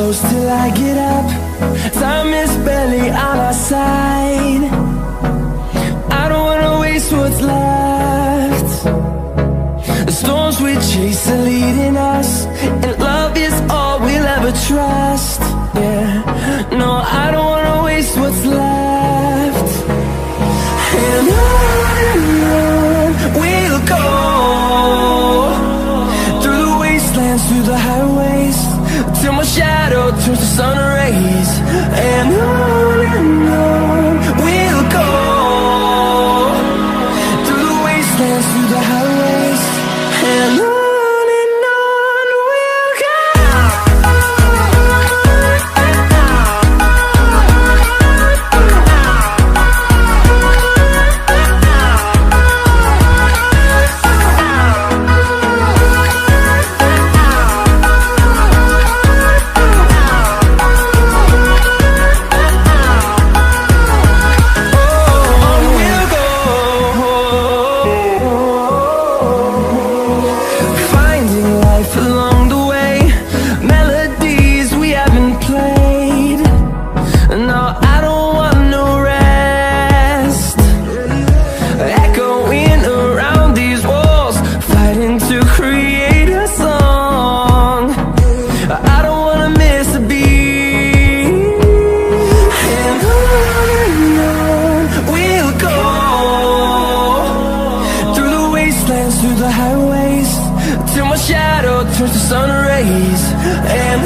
close till I get up. Time is barely on our side. I don't wanna waste what's left. The storms we chase are leading us, and love is all we'll ever trust. Yeah, no, I don't wanna waste what's left. And on we'll go, through the wastelands, through the highways, till my shadow turns to sun rays. And on we'll go, through the wastelands, through the highways, and on. Through the highways, till my shadow turns to sun rays. And